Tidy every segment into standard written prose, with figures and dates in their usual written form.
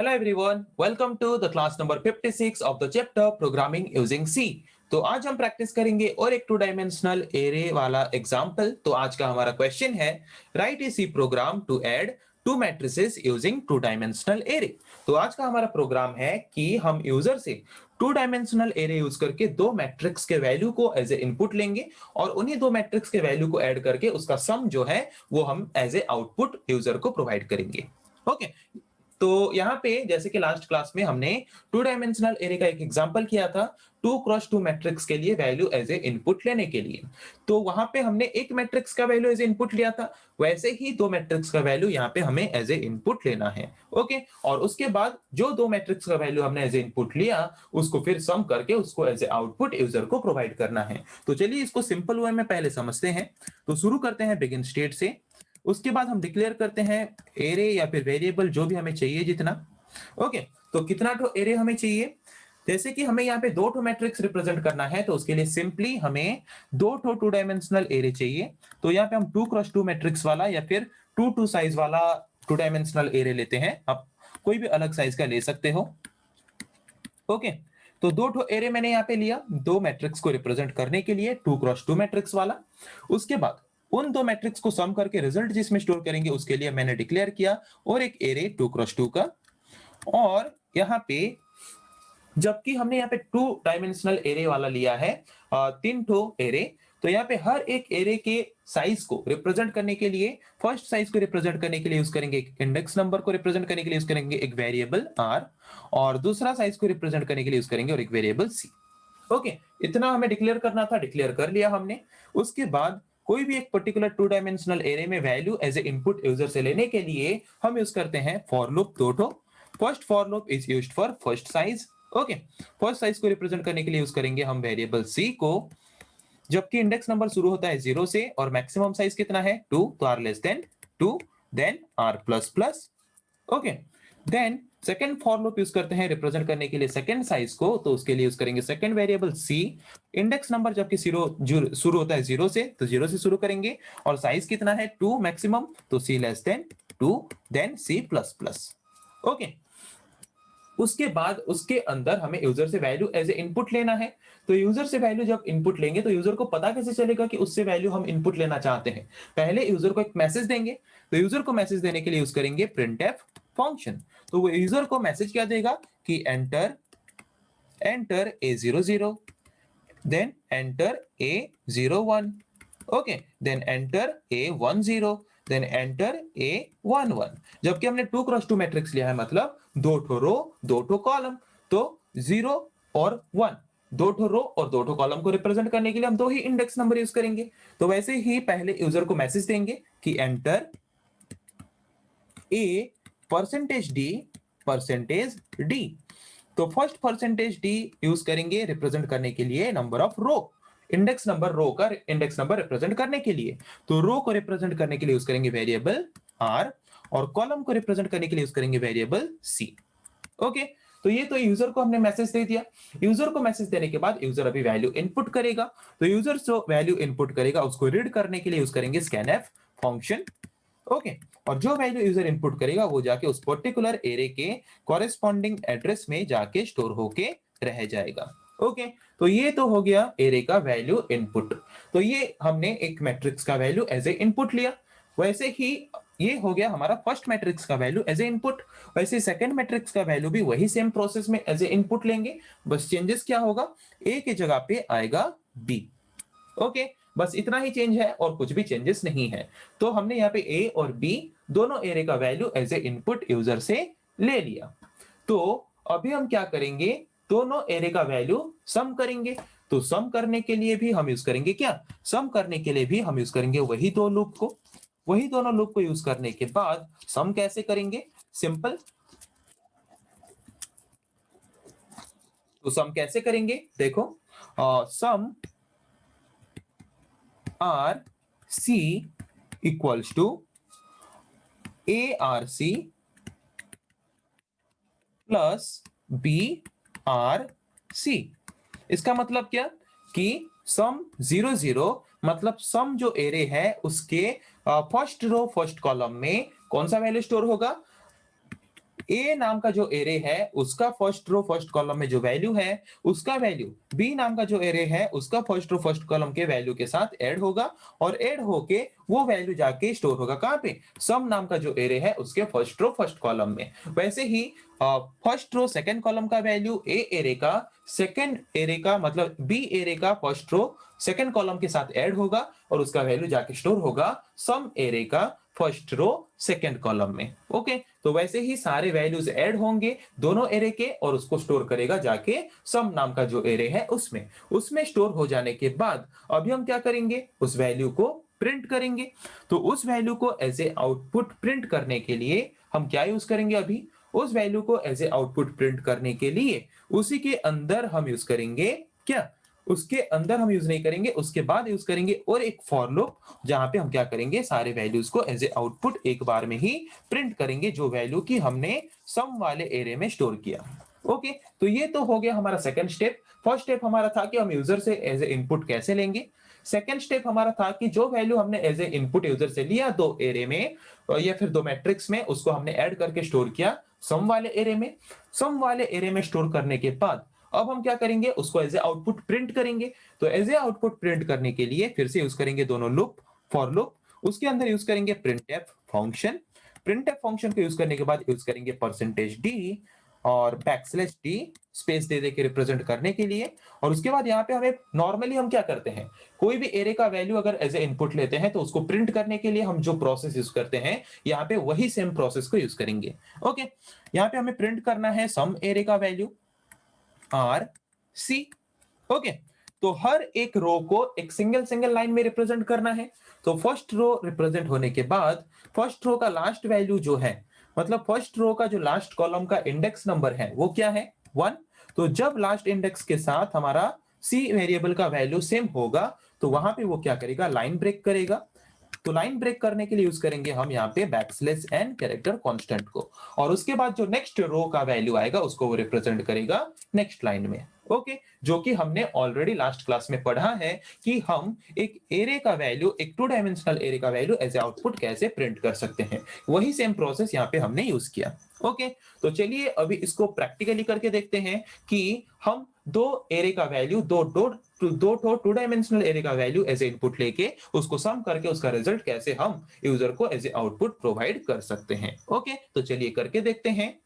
Hello everyone, welcome to the class number 56 of the chapter Programming using C। तो आज हम practice करेंगे और एक टू डायमेंशनल एरे वाला एग्जांपल। तो आज का हमारा क्वेश्चन है write a C program to add two matrices using two dimensional array. तो आज का हमारा प्रोग्राम है कि हम यूजर से टू डायमेंशनल एरे यूज करके दो मैट्रिक्स के वैल्यू को एज ए इनपुट लेंगे और उन्हीं दो मैट्रिक्स के वैल्यू को ऐड करके उसका सम जो है वो हम एज ए आउटपुट यूजर को प्रोवाइड करेंगे। ओके तो यहाँ पे जैसे कि लास्ट क्लास में हमने टू डायमेंशनल एरे का एक एग्जांपल किया था 2x2 मैट्रिक्स के लिए वैल्यू एज ए इनपुट लेने के लिए। तो वहां पे हमने एक मैट्रिक्स का वैल्यू एज ए इनपुट लिया था, वैसे ही दो मैट्रिक्स का वैल्यू यहाँ पे हमें एज ए इनपुट लेना है। ओके, और उसके बाद जो दो मैट्रिक्स का वैल्यू हमने एज ए इनपुट लिया उसको फिर सम करके उसको एज ए आउटपुट यूजर को प्रोवाइड करना है। तो चलिए इसको सिंपल वे में पहले समझते हैं। तो शुरू करते हैं बिगिन स्टेट से। उसके बाद हम डिक्लेयर करते हैं एरे या फिर वेरिएबल जो भी हमें चाहिए जितना। ओके, तो कितना तो एरे हमें चाहिए, जैसे कि हमें यहाँ पे दो टू मैट्रिक्स रिप्रेजेंट करना है तो उसके लिए सिंपली हमें दो टू डायमेंशनल एरे चाहिए। तो यहाँ पे हम 2x2 मैट्रिक्स वाला या फिर 2 साइज वाला टू डायमेंशनल एरे लेते हैं। आप कोई भी अलग साइज का ले सकते हो। ओके, तो दो एरे मैंने यहाँ पे लिया दो मैट्रिक्स को रिप्रेजेंट करने के लिए 2x2 मैट्रिक्स वाला। उसके बाद उन दो मैट्रिक्स को सम करके रिजल्ट जिसमें स्टोर करेंगे उसके लिए मैंने डिक्लेयर किया और एक एरे 2x2 का। और यहाँ पे जबकि हमने यहाँ पे टू डायमेंशनल एरे वाला लिया है तीन ठो एरे, तो यहाँ पे हर एक एरे के साइज को रिप्रेजेंट करने के लिए फर्स्ट साइज को रिप्रेजेंट करने के लिए यूज करेंगे एक इंडेक्स नंबर को रिप्रेजेंट करने के लिए यूज करेंगे एक वेरिएबल r और दूसरा साइज को रिप्रेजेंट करने के लिए यूज करेंगे और एक वेरिएबल c। ओके, इतना हमें डिक्लेयर करना था, डिक्लेयर कर लिया हमने। उसके बाद कोई भी एक पर्टिकुलर टू डायमेंशनल एरे में value as a input user से लेने के लिए हम यूज करते हैं फॉर लूप दो ठो। First for loop is used for first size. Okay, first size को रिप्रेजेंट करने के लिए यूज करेंगे हम वेरिएबल c को, जबकि इंडेक्स नंबर शुरू होता है 0 से और मैक्सिमम साइज कितना है 2, तो r less than 2 then r plus plus. Okay, then second for loop use करते हैं रिप्रेजेंट करने के लिए सेकंड साइज को, तो उसके लिए यूज करेंगे second variable c। Index number जबकि शुरू होता है 0 से तो 0 से शुरू करेंगे और साइज कितना है 2 मैक्सिमम, तो c less than 2 then c plus plus. Okay, उसके बाद उसके अंदर हमें यूजर से वैल्यू एज ए इनपुट लेना है। तो यूजर से वैल्यू जब इनपुट लेंगे तो यूजर को पता कैसे चलेगा कि उससे वैल्यू हम इनपुट लेना चाहते हैं। पहले यूजर को एक मैसेज देंगे, तो यूजर को मैसेज देने के लिए यूज करेंगे printf फंक्शन। तो वो यूजर को मैसेज क्या देगा कि enter A00 then enter A01, okay, then enter A10 then enter A11। जबकि हमने 2x2 मैट्रिक्स लिया है मतलब दो ठो रो दो ठो कॉलम, तो 0 और 1 दो ठो रो और दो ठो कॉलम को रिप्रेजेंट करने के लिए हम दो ही इंडेक्स नंबर यूज करेंगे। तो वैसे ही पहले यूजर को मैसेज देंगे कि एंटर %d। तो फर्स्ट %d यूज करेंगे रिप्रेजेंट करने के लिए number of row, index number row का इंडेक्स नंबर रिप्रेजेंट करने के लिए। तो रो को रिप्रेजेंट करने के लिए यूज करेंगे वेरिएबल r और कॉलम को रिप्रेजेंट करने के लिए यूज करेंगे वेरिएबल c। ओके, तो ये तो यूजर को हमने मैसेज दे दिया। यूजर को मैसेज देने के बाद यूजर अभी वैल्यू इनपुट करेगा, तो यूजर जो वैल्यू इनपुट करेगा उसको रीड करने के लिए यूज करेंगे scanf फंक्शन। ओके, और जो वैल्यू यूजर इनपुट करेगा वो जाके उस पर्टिकुलर एरे के कॉरेस्पॉन्डिंग एड्रेस में जाके स्टोर होके रह जाएगा। ओके, तो ये तो हो गया एरे का वैल्यू इनपुट। तो ये हमने एक मैट्रिक्स का वैल्यू एज ए इनपुट लिया, वैसे ही ये हो गया हमारा फर्स्ट मैट्रिक्स का वैल्यू एज ए इनपुट। वैसे सेकंड मैट्रिक्स का वैल्यू भी वही सेम प्रोसेस में एज ए इनपुट लेंगे, बस चेंजेस क्या होगा, ए की जगह पे आएगा बी। ओके, बस इतना ही चेंज है और कुछ भी चेंजेस नहीं है। तो हमने यहाँ पे ए और बी दोनों एरे का value as a input user से ले लिया। तो अभी हम क्या करेंगे, दोनों एरे का वैल्यू सम करेंगे। तो सम करने के लिए भी हम यूज करेंगे क्या, सम करने के लिए भी हम यूज करेंगे वही दो लूप को। वही दोनों लूप को यूज करने के बाद सम कैसे करेंगे, सिंपल। तो सम कैसे करेंगे देखो, sum R C equals to ARC plus BRC। इसका मतलब क्या कि सम 0 मतलब सम जो एरे है उसके फर्स्ट रो फर्स्ट कॉलम में कौन सा वैल्यू स्टोर होगा, ए नाम का जो एरे है उसका फर्स्ट रो फर्स्ट कॉलम में जो वैल्यू है उसका वैल्यू बी नाम का जो एरे है उसका फर्स्ट रो फर्स्ट कॉलम के वैल्यू के साथ ऐड होगा और ऐड होके वो वैल्यू जाके स्टोर होगा कहां पे, सम नाम का जो एरे है उसके फर्स्ट रो फर्स्ट कॉलम में। वैसे ही फर्स्ट रो सेकंड कॉलम का वैल्यू ए एरे का सेकंड एरे का मतलब बी एरे का फर्स्ट रो सेकंड कॉलम के साथ ऐड होगा और उसका वैल्यू जाके स्टोर होगा सम एरे का फर्स्ट रो सेकंड कॉलम में। ओके, तो वैसे ही सारे वैल्यूज ऐड होंगे दोनों एरे के और उसको स्टोर करेगा जाके सम नाम का जो एरे है उसमें स्टोर हो जाने के बाद अभी हम क्या करेंगे, उस वैल्यू को प्रिंट करेंगे। तो उस वैल्यू को एज ए आउटपुट प्रिंट करने के लिए हम क्या यूज करेंगे, अभी उस वैल्यू को एज ए आउटपुट प्रिंट करने के लिए उसी के अंदर हम यूज करेंगे क्या, उसके अंदर हम यूज नहीं करेंगे, उसके बाद यूज करेंगे और एक फॉर लूप जहां पे हम क्या करेंगे सारे वैल्यूज को एज ए आउटपुट एक बार में ही प्रिंट करेंगे जो वैल्यू की हमने सम वाले एरे में स्टोर किया। ओके, तो ये तो हो गया हमारा सेकंड स्टेप। फर्स्ट स्टेप हमारा था कि हम यूजर से एज ए इनपुट कैसे लेंगे। सेकंड स्टेप हमारा था कि जो वैल्यू हमने एज ए इनपुट यूजर से लिया दो एरे में या फिर दो मैट्रिक्स में उसको हमने ऐड करके स्टोर किया सम वाले एरे में। सम वाले एरे में स्टोर करने के बाद अब हम क्या करेंगे, उसको एज ए आउटपुट प्रिंट करेंगे। तो एज ए आउटपुट प्रिंट करने के लिए फिर से यूज करेंगे दोनों लूप, फॉर लूप, उसके अंदर यूज करेंगे प्रिंटफ फंक्शन। प्रिंटफ फंक्शन को यूज करने के बाद यूज करेंगे परसेंटेज डी और बैकस्लैश डी स्पेस दे दे के रिप्रेजेंट करने के लिए। और उसके बाद यहाँ पे हमें नॉर्मली हम क्या करते हैं, कोई भी एरे का वैल्यू अगर एज ए इनपुट लेते हैं तो उसको प्रिंट करने के लिए हम जो प्रोसेस यूज करते हैं यहाँ पे वही सेम प्रोसेस को यूज करेंगे। ओके, यहाँ पे हमें प्रिंट करना है सम एरे का वैल्यू आर सी। ओके, तो हर एक रो को एक सिंगल सिंगल लाइन में रिप्रेजेंट करना है। तो फर्स्ट रो रिप्रेजेंट होने के बाद फर्स्ट रो का लास्ट वैल्यू जो है, मतलब फर्स्ट रो का जो लास्ट कॉलम का इंडेक्स नंबर है वो क्या है 1। तो जब लास्ट इंडेक्स के साथ हमारा सी वेरिएबल का वैल्यू सेम होगा तो वहां पे वो क्या करेगा, लाइन ब्रेक करेगा। तो लाइन ब्रेक करने के लिए यूज करेंगे हम यहाँ पे बैकस्लैश एन कैरेक्टर कांस्टेंट को, और उसके बाद जो नेक्स्ट रो का वैल्यू आएगा उसको वो रिप्रेजेंट करेगा नेक्स्ट लाइन में। ओके, जो कि हमने ऑलरेडी लास्ट क्लास में पढ़ा है कि हम एक एरे का वैल्यू, एक टू डायमेंशनल एरे का वैल्यू एज ए आउटपुट कैसे प्रिंट कर सकते हैं, वही सेम प्रोसेस यहाँ पे हमने यूज किया। ओके, तो चलिए अभी इसको प्रैक्टिकली करके देखते हैं कि हम दो एरे का वैल्यू, दो टू डायमेंशनल एरे का वैल्यू एज ए इनपुट लेके उसको सम करके उसका रिजल्ट कैसे हम यूजर को एज ए आउटपुट प्रोवाइड कर सकते हैं। ओके, तो चलिए करके देखते हैं।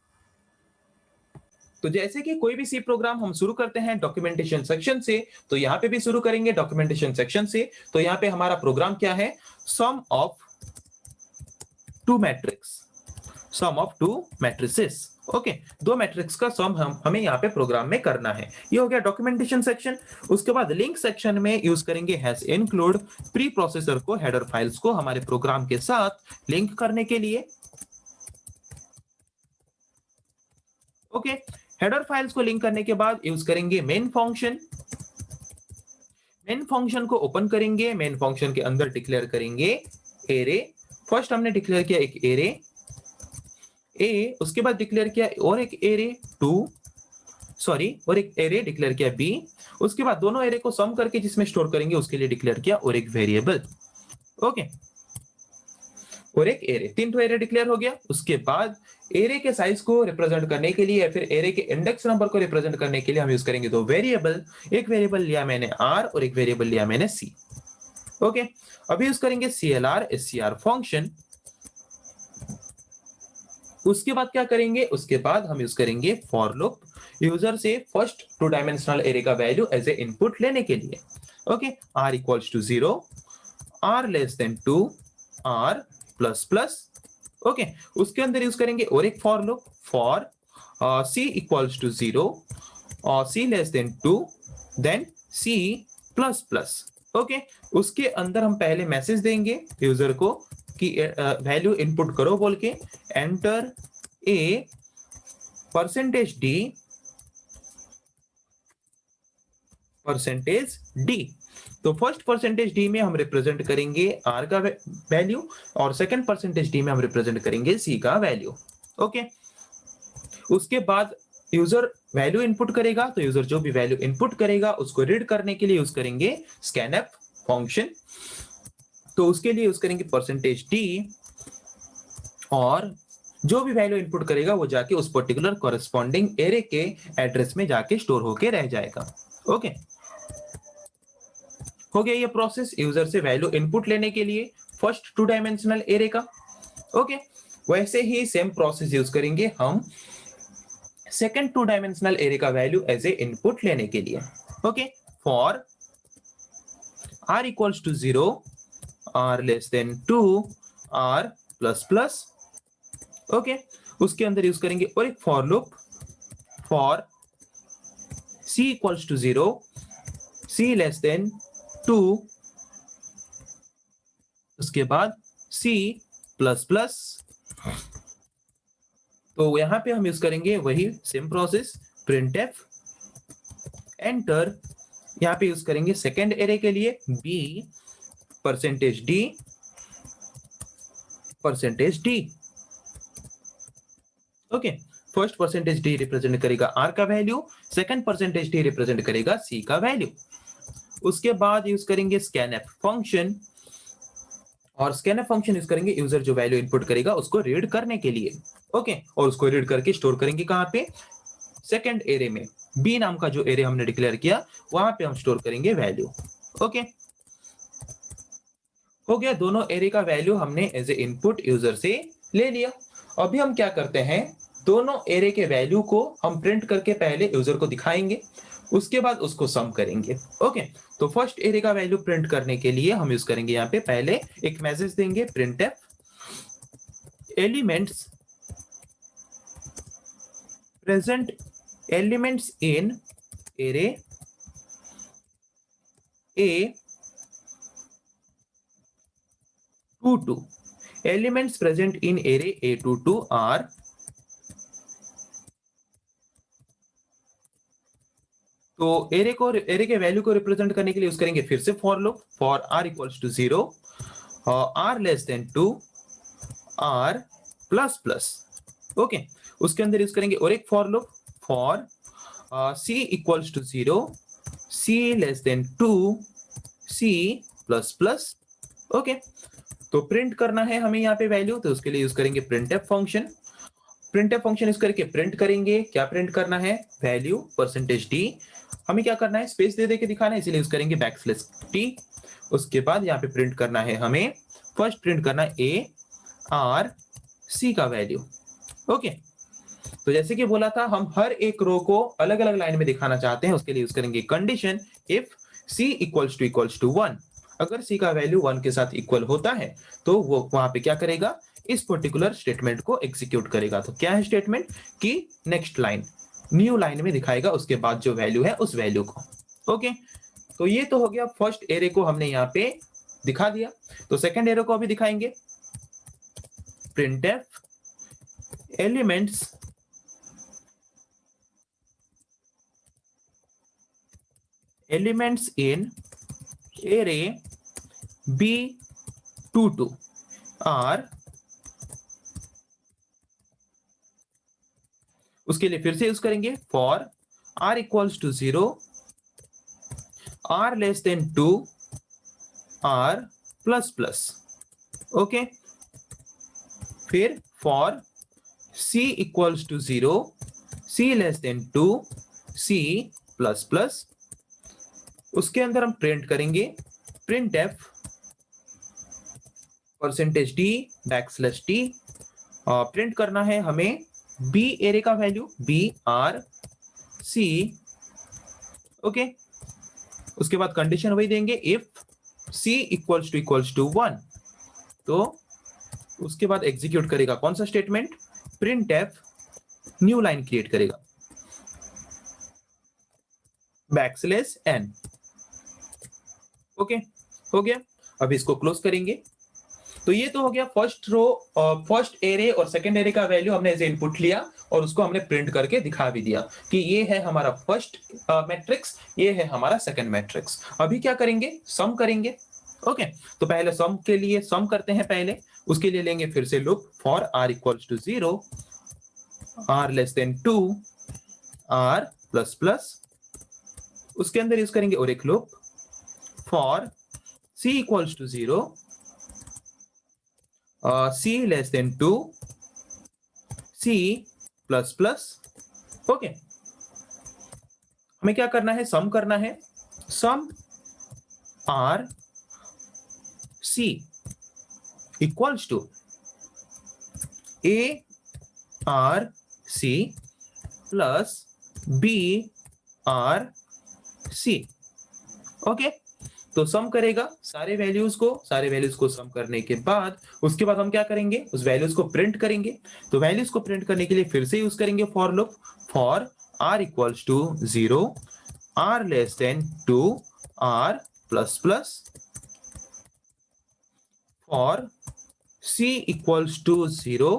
तो जैसे कि कोई भी सी प्रोग्राम हम शुरू करते हैं डॉक्यूमेंटेशन सेक्शन से, तो यहाँ पे भी शुरू करेंगे डॉक्यूमेंटेशन सेक्शन से। तो यहाँ पे हमारा प्रोग्राम क्या है, sum of two matrix, sum of two matrices. Okay, दो मैट्रिक्स का सम हमें यहाँ पे प्रोग्राम में करना है। ये हो गया डॉक्यूमेंटेशन सेक्शन। उसके बाद लिंक सेक्शन में यूज करेंगे हैश इंक्लूड प्री प्रोसेसर को, हेडर फाइल्स को हमारे प्रोग्राम के साथ लिंक करने के लिए। ओके, हेडर फाइल्स को लिंक करने के बाद यूज करेंगे मेन फंक्शन। मेन फंक्शन को ओपन करेंगे, मेन फंक्शन के अंदर डिक्लेयर करेंगे एरे। फर्स्ट हमने डिक्लेयर किया एक एरे ए, उसके बाद डिक्लेयर किया और एक एरे और एक एरे डिक्लेयर किया बी। उसके बाद दोनों एरे को सम करके जिसमें स्टोर करेंगे उसके लिए डिक्लेयर किया और एक वेरिएबल। ओके, और एक एरे, तीन तो एरे डिक्लेयर हो गया। उसके बाद एरे के साइज को रिप्रेजेंट करने के लिए या फिर एरे के इंडेक्स नंबर को रिप्रेजेंट करने के लिए हम यूज करेंगे दो वेरिएबल। एक वेरिएबल लिया मैंने आर और एक वेरिएबल लिया मैंने सी। ओके, अभी यूज करेंगे CLR SCR फंक्शन। उसके बाद क्या करेंगे, उसके बाद हम यूज करेंगे फॉर लूप यूजर से फर्स्ट टू डायमेंशनल एरे का वैल्यू एज ए इनपुट लेने के लिए। Okay, r equals to 0, r less than 2, r plus plus. Okay, उसके अंदर यूज करेंगे और एक for loop, for c equals to 0, c less than 2, then c plus plus. Okay, उसके अंदर हम पहले मैसेज देंगे यूजर को कि वैल्यू इनपुट करो बोल के, एंटर ए परसेंटेज डी। तो फर्स्ट परसेंटेज डी में हम रिप्रेजेंट करेंगे आर का वैल्यू और सेकंड परसेंटेज डी में हम रिप्रेजेंट करेंगे सी का वैल्यू। ओके, उसके बाद यूजर वैल्यू इनपुट करेगा, तो यूजर जो भी वैल्यू इनपुट करेगा उसको रीड करने के लिए यूज करेंगे स्कैनफ फंक्शन। तो उसके लिए यूज करेंगे परसेंटेज डी और जो भी वैल्यू इनपुट करेगा वो जाके उस पर्टिकुलर कॉरेस्पॉन्डिंग एरे के एड्रेस में जाके स्टोर होके रह जाएगा। ओके, हो गया ये प्रोसेस यूजर से वैल्यू इनपुट लेने के लिए फर्स्ट 2 डायमेंशनल एरे का। ओके, वैसे ही सेम प्रोसेस यूज करेंगे हम सेकंड 2 डायमेंशनल एरे का वैल्यू एज ए इनपुट लेने के लिए। Okay, for r equals to 0, r less than 2, r plus plus। Okay, उसके अंदर यूज करेंगे और एक for loop for c equals to 0, c less than 2, उसके बाद c प्लस प्लस। तो यहां पे हम यूज करेंगे वही सेम प्रोसेस printf एंटर। यहां पे यूज करेंगे सेकेंड एरे के लिए b %d। Okay, first %d represent करेगा r का वैल्यू, सेकंड %d रिप्रेजेंट करेगा c का वैल्यू। उसके बाद यूज करेंगे scanf फंक्शन, और scanf फंक्शन यूज करेंगे यूजर जो वैल्यू इनपुट करेगा उसको रीड करने के लिए। ओके, और उसको रीड करके स्टोर करेंगे कहां पे, सेकंड एरे में, b नाम का जो एरे हमने डिक्लेयर किया वहां पे हम स्टोर करेंगे वैल्यू। ओके, हो गया, दोनों एरे का वैल्यू हमने एज ए इनपुट यूजर से ले लिया। अभी हम क्या करते हैं, दोनों एरे के वैल्यू को हम प्रिंट करके पहले यूजर को दिखाएंगे, उसके बाद उसको सम करेंगे। ओके, तो फर्स्ट एरे का वैल्यू प्रिंट करने के लिए हम यूज करेंगे यहाँ पे पहले एक मैसेज देंगे printf elements present elements in array A22, elements present in array A22 are। तो एरे के वैल्यू को रिप्रेजेंट करने के लिए यूज करेंगे फिर से for loop for r equals to 0, r less than 2, r plus plus. Okay, उसके अंदर यूज करेंगे और एक for loop for c equals to 0, c less than 2, c plus plus. Okay, तो प्रिंट करना है हमें यहाँ पे वैल्यू, तो उसके लिए यूज करेंगे printf function. printf function use करके प्रिंट करेंगे, क्या प्रिंट करना है, वैल्यू %d। हमें क्या करना है, स्पेस दे के दिखाना है, इसीलिए यूज करेंगे \t। उसके बाद यहाँ पे प्रिंट करना है हमें, फर्स्ट प्रिंट करना है a r c का वैल्यू। ओके, तो जैसे कि बोला था हम हर एक रो को अलग अलग लाइन में दिखाना चाहते हैं, उसके लिए यूज करेंगे condition if c equals to 1। अगर c का वैल्यू 1 के साथ इक्वल होता है तो वो वहां पे क्या करेगा, इस पर्टिकुलर स्टेटमेंट को एग्जीक्यूट करेगा। तो क्या है स्टेटमेंट कि नेक्स्ट लाइन, न्यू लाइन में दिखाएगा उसके बाद जो वैल्यू है उस वैल्यू को। ओके, तो ये तो हो गया, फर्स्ट एरे को हमने यहाँ पे दिखा दिया। तो सेकंड एरे को अभी दिखाएंगे printf elements in array B22 are। उसके लिए फिर से यूज करेंगे for r equals to 0, r less than 2, r plus plus. Okay, फिर for c equals to 0, c less than 2, c plus plus. उसके अंदर हम प्रिंट करेंगे printf %d \t। प्रिंट करना है हमें b एरे का value b r c। Okay, उसके बाद कंडीशन वही देंगे इफ c इक्वल्स टू 1। तो उसके बाद एग्जीक्यूट करेगा कौन सा statement, printf new line create करेगा \n। ओके, हो गया, अब इसको क्लोज करेंगे। तो ये तो हो गया फर्स्ट रो, फर्स्ट एरे और सेकंड एरे का वैल्यू हमने एज इनपुट लिया और उसको हमने प्रिंट करके दिखा भी दिया कि ये है हमारा फर्स्ट मैट्रिक्स, ये है हमारा सेकंड मैट्रिक्स। अभी क्या करेंगे, सम करेंगे। ओके, तो पहले सम के लिए सम करते हैं पहले, उसके लिए लेंगे फिर से loop for r equals to 0, r less than 2, r plus plus. उसके अंदर यूज करेंगे और एक loop for c equals to 0, c less than 2, C plus plus. Okay, हमें क्या करना है, सम करना है। Sum R C equals to A R C plus B R C. Okay, तो सम करेगा सारे वैल्यूज को सम करने के बाद उसके बाद हम क्या करेंगे, उस वैल्यूज को प्रिंट करेंगे। तो वैल्यूज को प्रिंट करने के लिए फिर से यूज करेंगे for loop. For r equals to 0, r less than 2, r plus plus. For c equals to 0,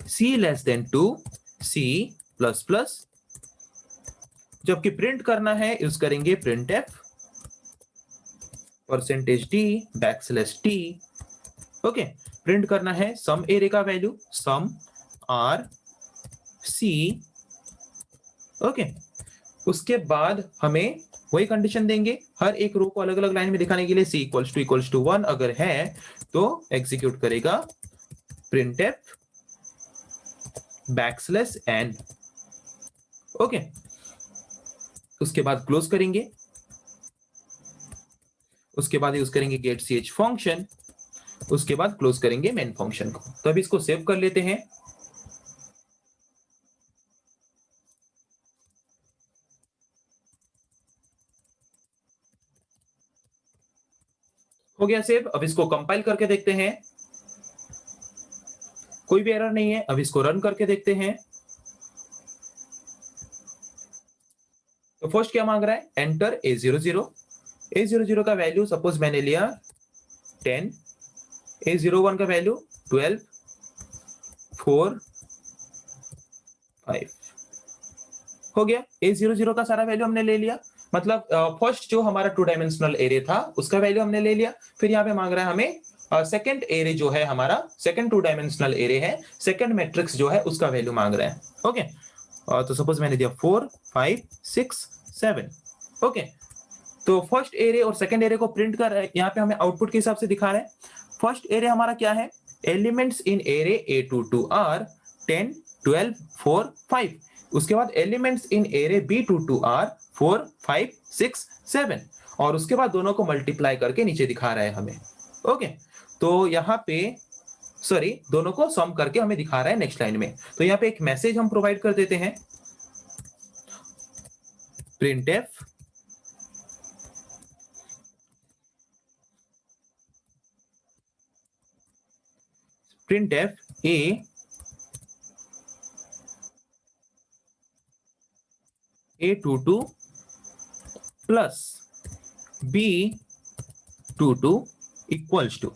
c less than 2, c plus plus. जबकि प्रिंट करना है यूज करेंगे print F %d backslash t। Okay, print करना है sum array का value, sum R C. Okay, उसके बाद हमें वही कंडीशन देंगे, हर एक रो को अलग अलग लाइन में दिखाने के लिए। c इक्वल्स टू 1 अगर है तो एग्जीक्यूट करेगा print F backslash n। Okay, उसके बाद क्लोज करेंगे, उसके बाद यूज करेंगे गेट ch फंक्शन, उसके बाद क्लोज करेंगे मेन फंक्शन को। तो अब इसको सेव कर लेते हैं। हो गया सेव। अब इसको कंपाइल करके देखते हैं, कोई भी एरर नहीं है। अब इसको रन करके देखते हैं। तो फर्स्ट क्या मांग रहा है, एंटर A00। A00 का वैल्यू सपोज मैंने लिया 10, A01 का वैल्यू 12, 4, 5। हो गया, A00 का सारा वैल्यू हमने ले लिया। मतलब फर्स्ट जो हमारा 2 डायमेंशनल एरे था उसका वैल्यू हमने ले लिया। फिर यहाँ पे मांग रहा है हमें सेकंड एरे जो है हमारा, सेकंड 2 डायमेंशनल एरे है, सेकंड मैट्रिक्स जो है उसका वैल्यू मांग रहा है। ओके, तो सपोज मैंने दिया 4, 5, 6, 7। ओके, तो फर्स्ट एरे और सेकंड एरे को प्रिंट कर रहा है, यहाँ पे हमें आउटपुट के हिसाब से दिखा रहा है। फर्स्ट एरे हमारा क्या है, elements in array A22 are 10, 12, 4, 5। उसके बाद elements in array B22 are 4, 5, 6, 7। और उसके बाद दोनों को मल्टीप्लाई करके नीचे दिखा रहा है हमें। ओके, तो यहाँ पे सॉरी, दोनों को सम करके हमें दिखा रहा है नेक्स्ट लाइन में। तो यहाँ पे एक मैसेज हम प्रोवाइड कर देते हैं, printf A22 plus B22 equals to.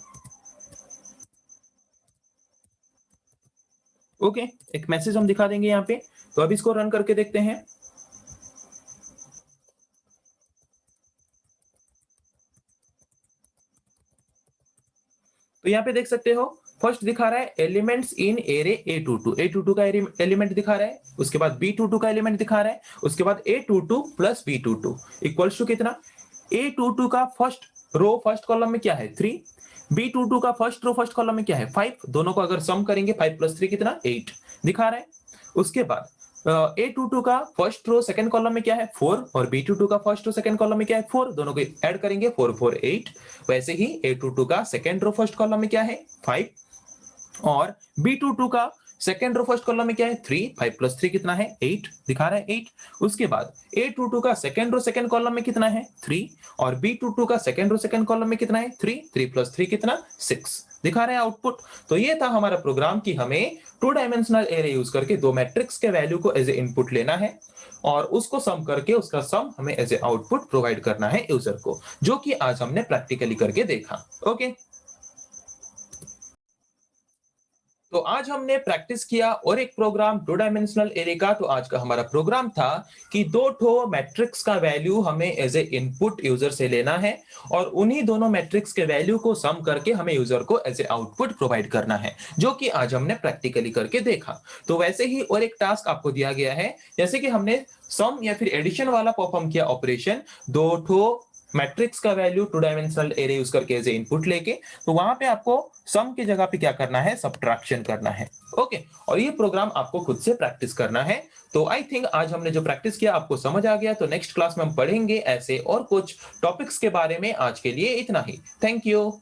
Okay, एक मैसेज हम दिखा देंगे यहाँ पे। तो अब इसको रन करके देखते हैं। तो यहाँ पे देख सकते हो, फर्स्ट दिखा रहा है एलिमेंट्स इन एरे A22 का एलिमेंट दिखा रहा है, उसके बाद B22 का एलिमेंट दिखा रहा है, उसके बाद A22 plus B22 equals to कितना, A22 का फर्स्ट रो फर्स्ट कॉलम में क्या है 3, B22 का फर्स्ट रो फर्स्ट कॉलम में क्या है 5। दोनों को अगर सम करेंगे 5 प्लस 3 कितना 8 दिखा रहा है। उसके बाद A22 का फर्स्ट रो सेकंड कॉलम में क्या है 4 और B22 का फर्स्ट रो सेकंड कॉलम में क्या है 4। दोनों को ऐड करेंगे 4, 4, 8। वैसे ही A22 का सेकंड रो फर्स्ट कॉलम में क्या है 5 और B22 का सेकंड रो फर्स्ट कॉलम में क्या है 3, 5 प्लस 3 कितना है 8 दिखा रहा है 8। उसके बाद A22 का सेकंड रो सेकंड कॉलम में कितना है 3 और B22 का सेकंड रो सेकंड कॉलम में कितना है 3, 3 प्लस 3 कितना 6 दिखा रहे हैं आउटपुट। तो ये था हमारा प्रोग्राम कि हमें 2 डायमेंशनल एरे यूज करके 2 मैट्रिक्स के वैल्यू को एज ए इनपुट लेना है और उसको सम करके उसका सम हमें एज ए आउटपुट प्रोवाइड करना है यूजर को, जो कि आज हमने प्रैक्टिकली करके देखा। ओके, तो आज हमने प्रैक्टिस किया और एक प्रोग्राम 2 डायमेंशनल एरे का। तो आज का हमारा प्रोग्राम था कि 2 ठो मैट्रिक्स का वैल्यू हमें एज ए इनपुट यूजर से लेना है और उन्हीं दोनों मैट्रिक्स के वैल्यू को सम करके हमें यूजर को एज ए आउटपुट प्रोवाइड करना है, जो कि आज हमने प्रैक्टिकली करके देखा। तो वैसे ही और एक टास्क आपको दिया गया है, जैसे कि हमने सम या फिर एडिशन वाला परफॉर्म किया ऑपरेशन, 2 ठो मैट्रिक्स का value to dimensional array use करके एज ए इनपुट लेके, तो वहां पे आपको सम की जगह पे क्या करना है, सब्ट्रैक्शन करना है। ओके, और ये प्रोग्राम आपको खुद से प्रैक्टिस करना है। तो आई थिंक आज हमने जो प्रैक्टिस किया आपको समझ आ गया। तो नेक्स्ट क्लास में हम पढ़ेंगे ऐसे और कुछ टॉपिक्स के बारे में। आज के लिए इतना ही। Thank you.